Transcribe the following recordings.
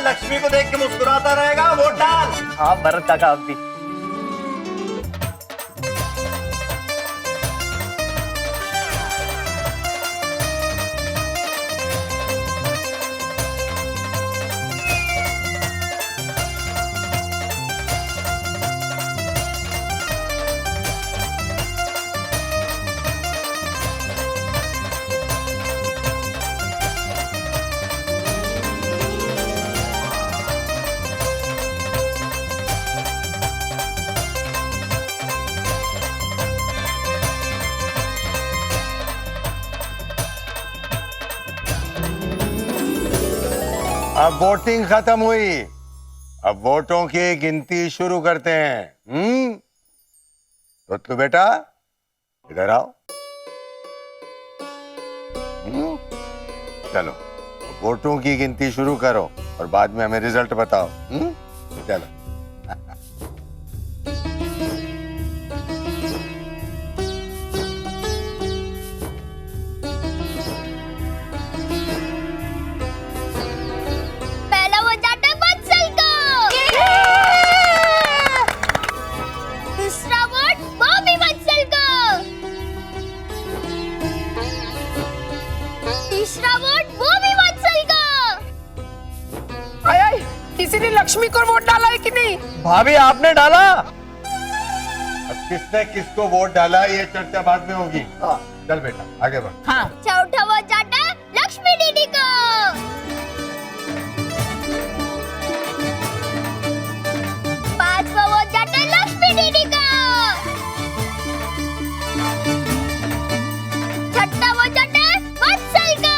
लक्ष्मी को देख के मुस्कुराता रहेगा, वोट डाल। हाँ भरत काका अब भी। अब वोटिंग खत्म हुई, अब वोटों की गिनती शुरू करते हैं। तो बेटा इधर आओ। चलो वोटों की गिनती शुरू करो और बाद में हमें रिजल्ट बताओ। चलो। किसी ने लक्ष्मी को वोट डाला है कि नहीं? भाभी आपने डाला? अब किसने किसको वोट डाला ये चर्चा बाद में होगी। चल बेटा आगे बढ़। हाँ। चौथा वोट जाता है लक्ष्मी दीदी को। पांचवा वोट जाता है लक्ष्मी दीदी को। छठा वोट जाता है वत्सल को।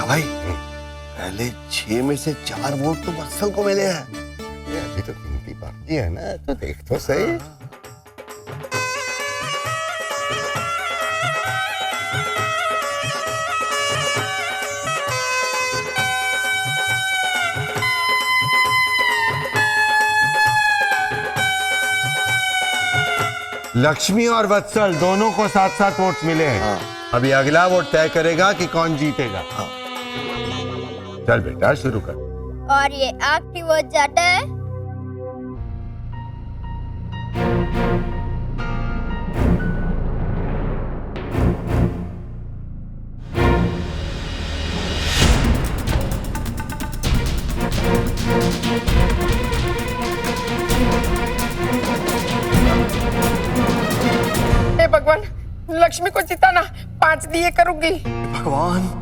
भाई पहले 6 में से 4 वोट तो वत्सल को मिले हैं। अभी तो गिनती बाकी है ना, तो देख तो सही। लक्ष्मी और वत्सल दोनों को 7-7 वोट मिले हैं। अभी अगला वोट तय करेगा कि कौन जीतेगा। चल बेटा शुरू कर। और ये आखिरी वोट जाता है हे भगवान, लक्ष्मी को जिताना, 5 दिए करूंगी। भगवान,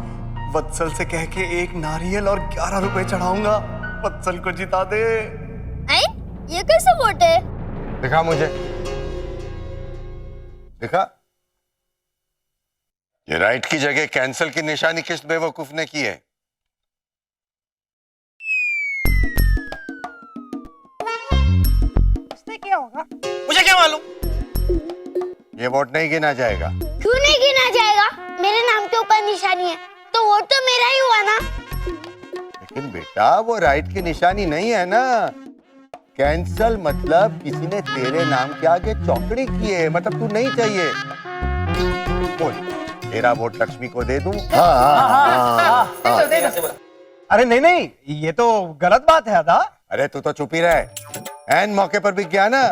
वत्सल से कह के 1 नारियल और 11 रुपए चढ़ाऊंगा। वत्सल को जिता दे। ये कैसे वोट है? दिखा मुझे, दिखा। ये राइट की जगह कैंसल की निशानी किस बेवकूफ ने की है? इससे क्या होगा? मुझे क्या मालूम? ये वोट नहीं गिना जाएगा। क्यों नहीं गिना जाएगा? मेरे नाम के ऊपर निशानी है, तो वोट तो मेरा ही हुआ ना। लेकिन बेटा वो राइट की निशानी नहीं है ना। कैंसल मतलब किसी ने तेरे नाम के आगे चौकड़ी की है, मतलब तू नहीं चाहिए। बोल, तेरा वोट लक्ष्मी को दे दूं? दे दो। अरे नहीं नहीं, ये तो गलत बात है अदा। अरे तू तो चुप ही रहे। एन मौके पर बिक गया ना।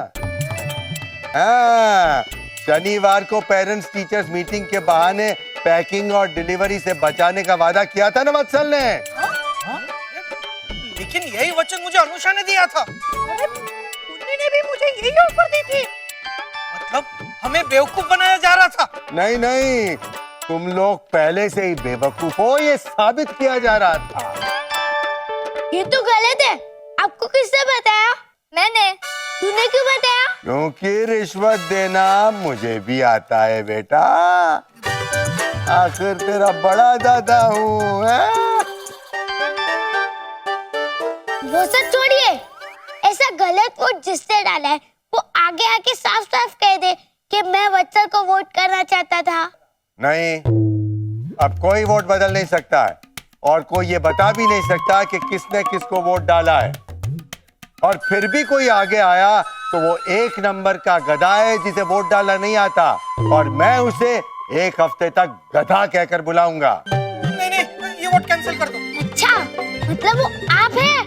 हाँ, शनिवार को पेरेंट्स टीचर्स मीटिंग के बहाने पैकिंग और डिलीवरी से बचाने का वादा किया था ना वत्सल ने। लेकिन यही वचन मुझे अनुषा ने दिया था। उन्हीं ने भी मुझे यही ऑफर दी थी। मतलब हमें बेवकूफ बनाया जा रहा था। नहीं नहीं, तुम लोग पहले से ही बेवकूफ हो, ये साबित किया जा रहा था। ये तो गलत है। आपको किसने बताया? मैंने। तूने क्यों बताया? क्योंकि रिश्वत देना मुझे भी आता है बेटा। आखिर तेरा बड़ा दादा हूँ। वो सब छोड़िए। ऐसा गलत वोट जिसने डाला है वो आगे आके साफ साफ कह दे कि मैं वत्सल को वोट करना चाहता था। नहीं, अब कोई वोट बदल नहीं सकता है और कोई ये बता भी नहीं सकता कि किसने किसको वोट डाला है। और फिर भी कोई आगे आया तो वो एक नंबर का गधा है जिसे वोट डालना नहीं आता, और मैं उसे एक हफ्ते तक गधा कहकर बुलाऊंगा। नहीं नहीं, ये वोट कैंसिल कर दो। अच्छा, मतलब वो आप हैं?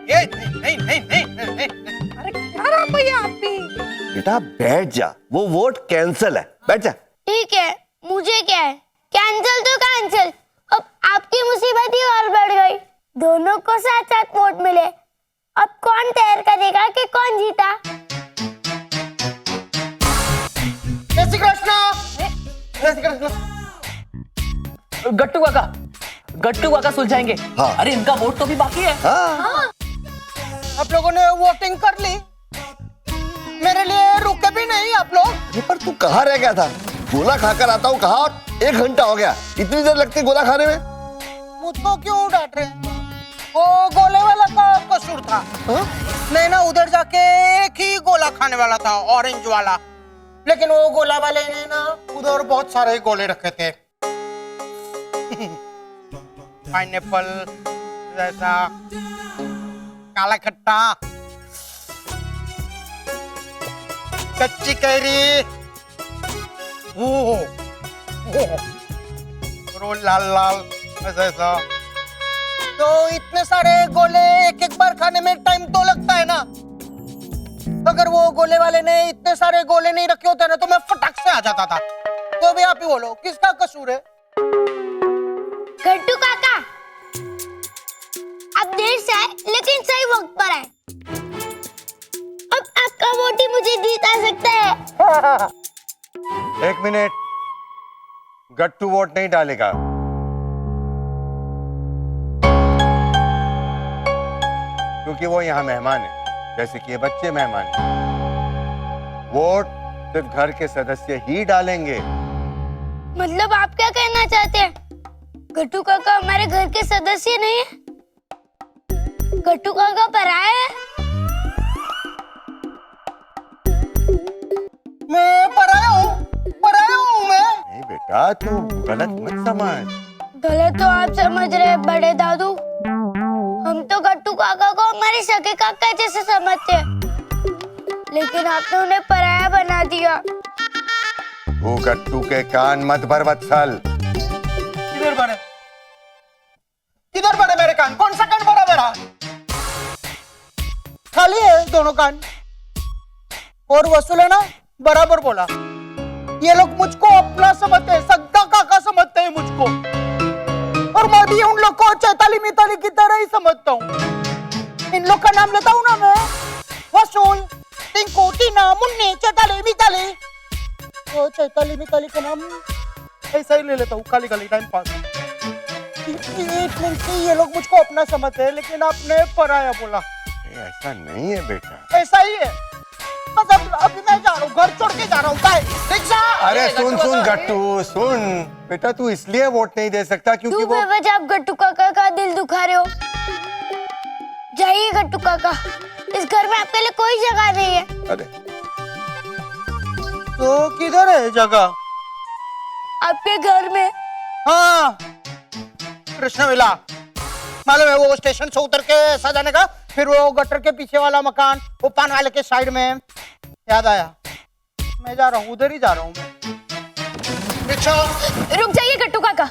ये नहीं नहीं नहीं नहीं, नहीं। अरे क्या रहा भैया आप भी? बेटा बैठ जा, वो वोट कैंसिल है, बैठ जा। ठीक है, मुझे क्या है, कैंसिल तो कैंसिल। अब आपकी मुसीबत ही और बढ़ गई। दोनों को साथ साथ वोट मिले, अब कौन तय करेगा कि कौन जीता? जय श्री कृष्ण। जय श्री कृष्ण। गट्टू काका सुलझाएंगे। हाँ। अरे इनका वोट तो भी बाकी है। हाँ। आप लोगों ने वोटिंग कर ली, मेरे लिए रुके भी नहीं आप लोग। अरे पर तू कहाँ रह गया था? गोला खाकर आता हूँ कहा, और 1 घंटा हो गया, इतनी देर लगती है गोला खाने में? मुझको क्यों डांट रहे? वो गोले वाला का कसूर था। नहीं ना, उधर जाके एक ही गोला खाने वाला था, ऑरेंज वाला, लेकिन वो गोला वाले ने ना उधर बहुत सारे गोले रखे थे। पाइनएप्पल जैसा, काला खट्टा, कच्ची कैरी, रोल लाल लाल ऐसा। तो इतने सारे गोले एक एक बार खाने में टाइम तो लगता है ना। अगर वो गोले वाले ने इतने सारे गोले नहीं रखे होते ना तो मैं फटाक से आ जाता था। तो भी आप ही बोलो, किसका कसूर है? गट्टू काका, आप देर से आए लेकिन सही वक्त पर आए। अब आपका वोट ही मुझे जीता सकता है। 1 मिनट, गट्टू वोट नहीं डालेगा। क्योंकि वो यहाँ मेहमान है, जैसे कि ये बच्चे मेहमान हैं। वोट सिर्फ घर के सदस्य ही डालेंगे। मतलब आप क्या कहना चाहते हैं? गट्टू काका हमारे घर के सदस्य नहीं है? गट्टू काका पराया है? मैं पराया हूँ मैं। नहीं बेटा, तू गलत मत समझ। गलत तो आप समझ रहे हैं बड़े दादू। हम तो गट्टू काका को हमारे सगे काका जैसे समझते हैं, लेकिन आपने उन्हें पराया बना दिया। तू गट्टू के कान मत भर वत्सल। किधर बड़े मेरे कान? कौन सा कान बड़ा मेरा? खाली है दोनों कान। और वसूल है ना, बराबर बोला। ये लोग मुझको अपना समझते हैं, सगा काका समझते हैं मुझको, और मैं भी उन लोग को चैताली मिताली की तरह ही समझता हूँ। इन लोग का नाम लेता हूँ ना मैं, वसूल, टिंकू, टीना, मुन्नी, चैताली मिताली, तो चैताली मिताली का नाम ऐसा ही ले लेता हूँ, खाली खाली टाइम पास। ये लोग मुझको अपना समझते हैं, लेकिन आपने पराया बोला। ऐसा नहीं है बेटा, ऐसा ही है। बस अभी मैं जा रहा हूँ, घर छोड़ के जा रहा हूँ। रिक्शा। अरे सुन गट्टू सुन बेटा, तू इसलिए वोट नहीं दे सकता क्योंकि वो बेवजह आप गट्टू काका का दिल दुखा रहे हो। जाइए गट्टू काका, इस घर में आपके लिए कोई जगह नहीं है। अरे तो किधर है जगह? आपके घर में। हाँ, कृष्ण विला, मालूम है वो स्टेशन से उतर के सजाने का, फिर वो गटर के पीछे वाला मकान, वो पान वाले के साइड में। याद आया, मैं जा रहा हूँ, उधर ही जा रहा हूँ मैं। रिक्शा। रुक जाइए गट्टू काका।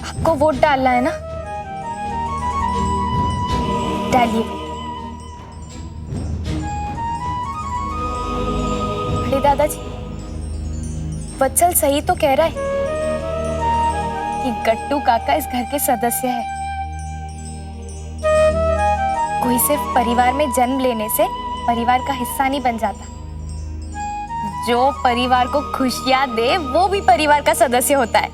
आपको वोट डालना है ना, डालिए। बड़े दादाजी, वत्सल सही तो कह रहा है कि गट्टू काका इस घर के सदस्य है। कोई सिर्फ परिवार में जन्म लेने से परिवार का हिस्सा नहीं बन जाता। जो परिवार को खुशियां दे वो भी परिवार का सदस्य होता है।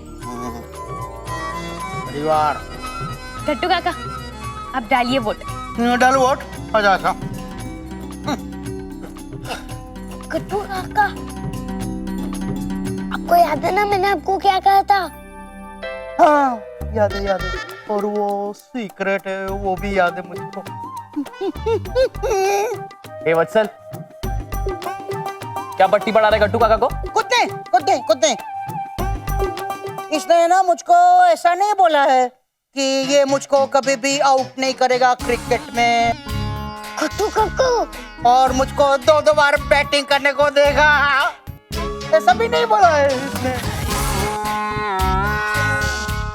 परिवार। गट्टू काका, आप डालिए वोट। डाल वोट। अच्छा। गट्टू काका, आपको याद है ना मैंने आपको क्या कहा था? हाँ, याद है। और वो सीक्रेट है, वो भी याद है मुझको। ए वत्सल, क्या पट्टी पड़ा रहा है गट्टू काका को? कुत्ते। इसने ना मुझको ऐसा नहीं बोला है कि ये मुझको कभी भी आउट नहीं करेगा क्रिकेट में, गट्टू काका और मुझको 2-2 बार बैटिंग करने को देगा, ऐसा भी नहीं बोला है इसने।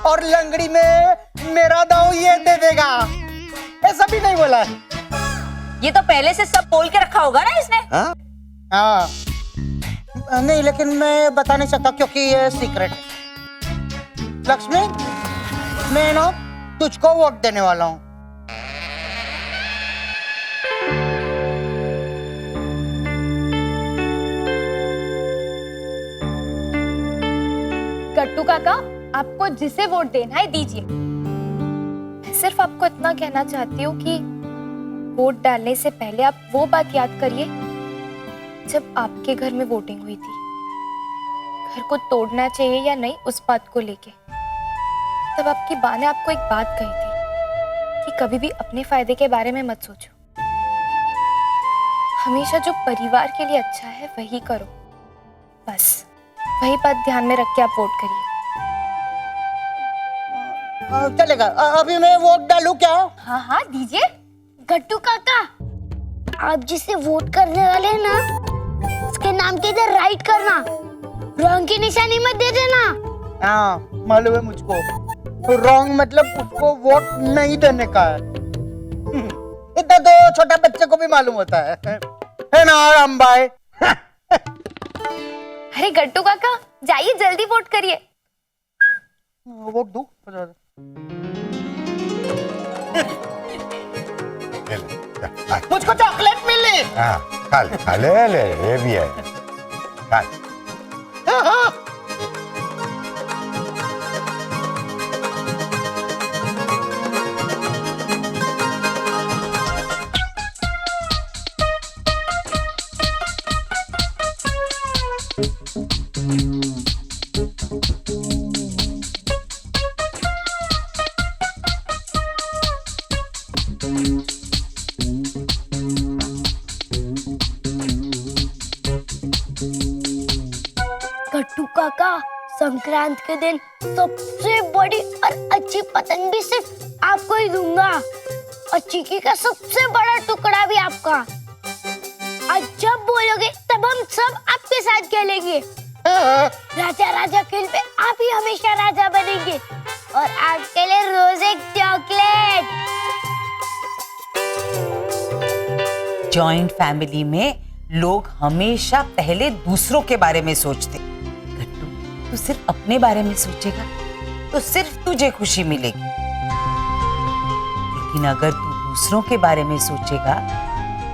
और लंगड़ी में मेरा दांव ये दे देगा, ऐसा भी नहीं बोला है। ये तो पहले से सब बोल के रखा होगा ना इसने। हाँ नहीं, लेकिन मैं बता नहीं सकता क्योंकि ये सीक्रेट है। लक्ष्मी, मैं ना तुझको वोट देने वाला हूँ। गट्टू काका, आपको जिसे वोट देना है दीजिए। मैं सिर्फ आपको इतना कहना चाहती हूँ कि वोट डालने से पहले आप वो बात याद करिए जब आपके घर में वोटिंग हुई थी। घर को तोड़ना चाहिए या नहीं, उस बात को लेके तब आपकी माँ ने आपको एक बात कही थी कि कभी भी अपने फायदे के बारे में मत सोचो, हमेशा जो परिवार के लिए अच्छा है वही करो। बस वही बात ध्यान में रख के आप वोट करिए। चलेगा, अभी मैं वोट डालूं क्या? हाँ हाँ दीजिए। गट्टू काका, आप जिसे वोट करने वाले हैं ना, उसके नाम के इधर राइट करना, रॉन्ग की निशानी मत दे देना। हाँ मालूम है मुझको, रॉन्ग मतलब उसको वोट नहीं देने का है। इतना तो छोटा बच्चे को भी मालूम होता है ना राम भाई? अरे गट्टू काका, जाइए जल्दी वोट करिए। वोट दूं? मुझको चॉकलेट मिली। हाँ, खा ले ये भी है, खा। गट्टू काका, संक्रांत के दिन सबसे बड़ी और अच्छी पतंग भी सिर्फ आपको ही दूंगा, और चिक्की का सबसे बड़ा टुकड़ा भी आपका। आज जब बोलोगे तब हम सब आपके साथ खेलेंगे। राजा राजा खेल पे आप ही हमेशा राजा बनेंगे, और आपके लिए रोज एक चॉकलेट। जॉइंट फैमिली में लोग हमेशा पहले दूसरों के बारे में सोचते। गट्टू, तू सिर्फ अपने बारे में सोचेगा तो सिर्फ तुझे खुशी मिलेगी, लेकिन अगर तू दूसरों के बारे में सोचेगा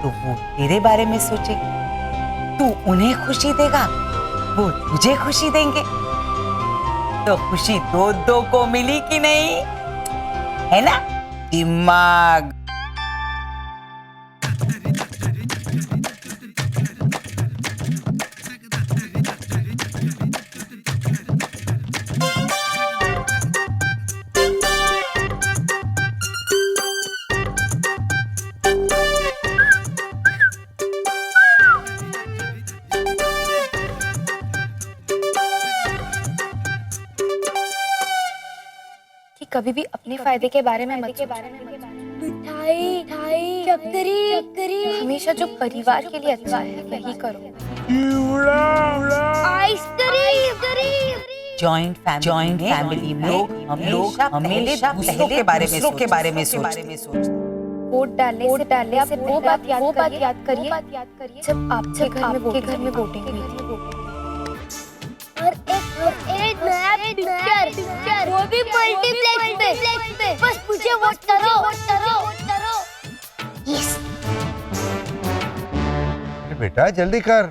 तो वो तेरे बारे में सोचेगा। तू उन्हें खुशी देगा, वो तुझे खुशी देंगे, तो खुशी दो दो को मिली कि नहीं, है ना? दिमाग। कभी भी अपने फायदे के बारे में मत सोचो। मिठाई, चक्करी, हमेशा जो परिवार के लिए अच्छा है वही करो। आइसक्रीम। जॉइंट फैमिली में लोग हमेशा दूसरों के बारे में सोचते। वोट डालने से वो बात याद करिए जब आपके घर में वोटिंग हुई थी। और एक नया पिक्चर, वो भी मल्टीप्लेक्स पे। बस मुझे वोट करो। यस। अरे बेटा जल्दी कर।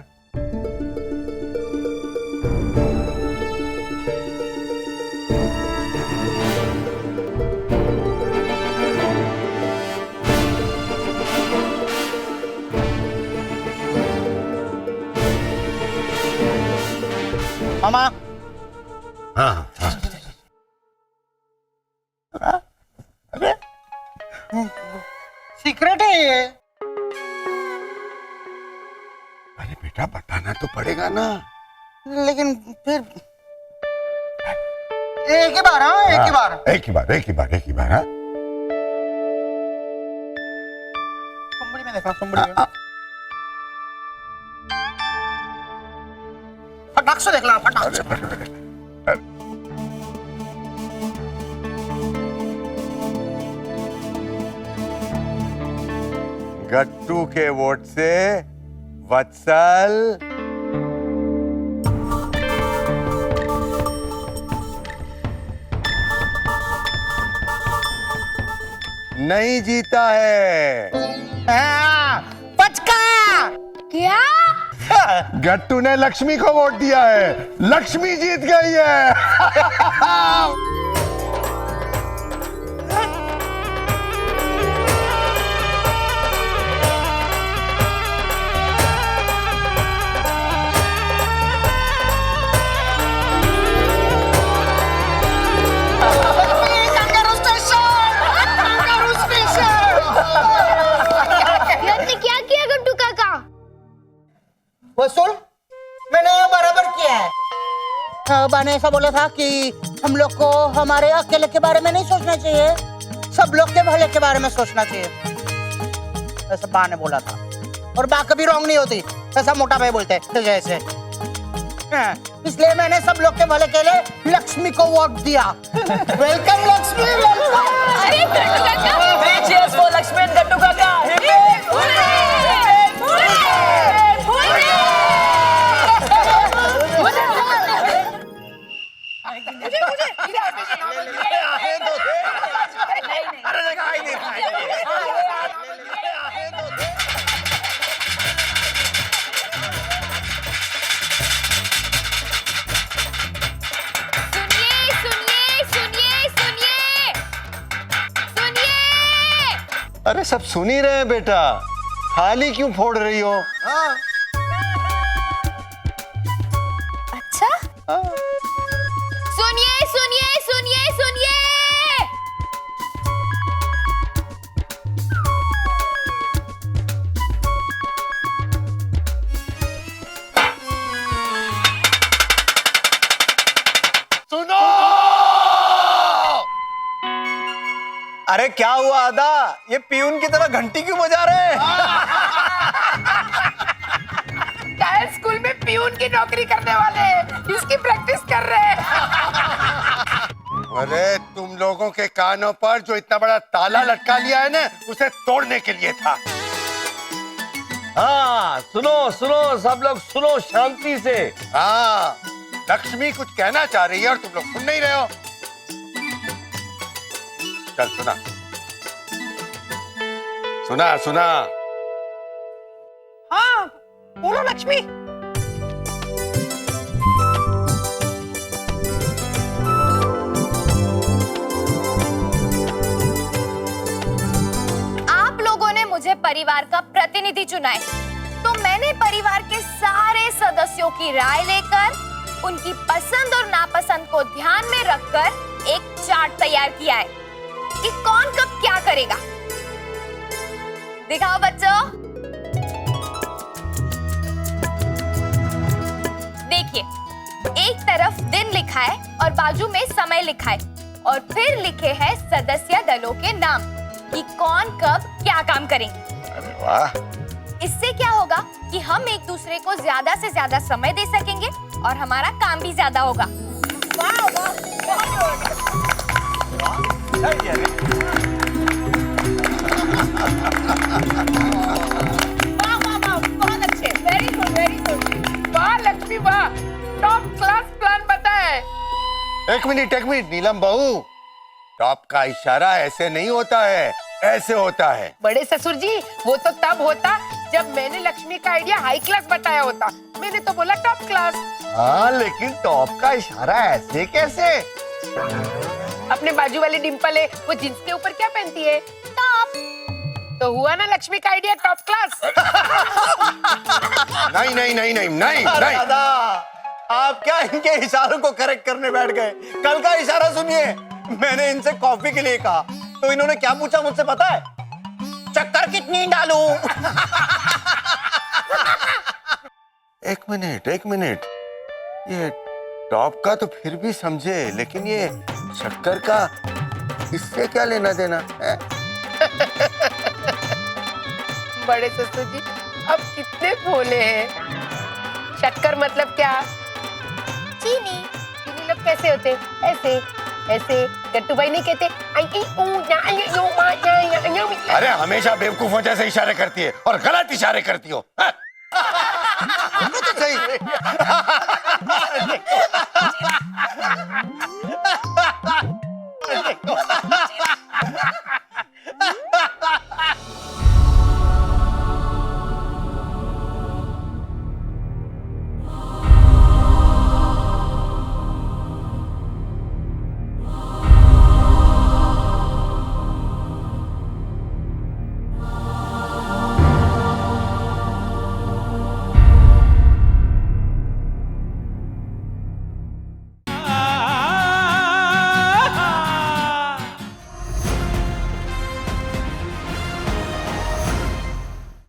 मामा। हाँ हाँ। सीक्रेट है ये। अरे बेटा बताना तो पड़ेगा ना। लेकिन फिर एक ही बार, हाँ एक ही बार। एक ही बार, एक ही बार, एक ही बार। हाँ सुंबड़ी में देखना, सुंबड़ी में। फटाक से देखना, फटाक से। गट्टू के वोट से वत्सल नहीं जीता है। हाँ, पचका। क्या? गट्टू ने लक्ष्मी को वोट दिया है, लक्ष्मी जीत गई है। आपने क्या किया गट्टू काका? वसूल मैंने बराबर किया है। बा ने ऐसा बोला था कि हम लोग को हमारे अकेले के बारे में नहीं सोचना चाहिए, सब लोग के भले के बारे में सोचना चाहिए, ऐसा बा ने बोला था। और बा कभी रॉन्ग नहीं होती, ऐसा मोटा भाई बोलते हैं जैसे। हाँ, इसलिए मैंने सब लोग के भले के लिए लक्ष्मी को वोट दिया। Welcome Lakshmi, welcome. अरे गट्टू काका, चीयर्स फॉर लक्ष्मी एंड गट्टू काका। अरे सब सुन ही रहे हैं बेटा, थाली क्यों फोड़ रही हो? अच्छा सुनिए सुनिए सुनिए सुनिए, सुनो! अरे क्या हुआ आदा, ये पीयून की तरह घंटी क्यों बजा रहे हैं? शायद स्कूल में पीयून की नौकरी करने वाले इसकी प्रैक्टिस कर रहे हैं। अरे तुम लोगों के कानों पर जो इतना बड़ा ताला लटका लिया है ना, उसे तोड़ने के लिए था। हाँ सुनो सुनो, सब लोग सुनो शांति से। हाँ, लक्ष्मी कुछ कहना चाह रही है और तुम लोग सुन नहीं रहे हो। चल सुना सुना सुना। हाँ बोलो लक्ष्मी। आप लोगों ने मुझे परिवार का प्रतिनिधि चुना है, तो मैंने परिवार के सारे सदस्यों की राय लेकर उनकी पसंद और नापसंद को ध्यान में रखकर एक चार्ट तैयार किया है कि कौन कब क्या करेगा। दिखाओ बच्चों, देखिए एक तरफ दिन लिखा है और बाजू में समय लिखा है, और फिर लिखे हैं सदस्य दलों के नाम कि कौन कब क्या काम करेंगे। अरे वाह, इससे क्या होगा कि हम एक दूसरे को ज्यादा से ज्यादा समय दे सकेंगे और हमारा काम भी ज्यादा होगा। वाह वाह, बहुत अच्छे, वेरी गुड वेरी गुड। वाह लक्ष्मी वाह, टॉप क्लास प्लान बताए। एक मिनट नीलम बहू, टॉप का इशारा ऐसे नहीं होता है, ऐसे होता है। बड़े ससुर जी, वो तो तब होता जब मैंने लक्ष्मी का आइडिया हाई क्लास बताया होता। मैंने तो बोला टॉप क्लास। हाँ लेकिन टॉप का इशारा ऐसे कैसे? अपने बाजू वाली डिंपल है, वो जींस के ऊपर क्या पहनती है? टॉप। तो हुआ ना लक्ष्मी का आइडिया टॉप क्लास। नहीं नहीं नहीं नहीं नहीं अरे नहीं। दादा, आप क्या इनके इशारों को करेक्ट करने बैठ गए? कल का इशारा सुनिए। मैंने इनसे कॉफी के लिए कहा तो इन्होंने क्या पूछा मुझसे पता है? चक्कर कितनी डालूं? एक मिनट, ये टॉप का तो फिर भी समझे, लेकिन ये शक्कर का इससे क्या लेना देना है? बड़े ससुर जी अब कितने भोले हैं। शक्कर मतलब क्या? चीनी। चीनी लोग कैसे होते? ऐसे ऐसे। गट्टू भाई नहीं कहते अरे हमेशा बेवकूफों जैसे इशारे करती है और गलत इशारे करती हो। हाँ? तो सही।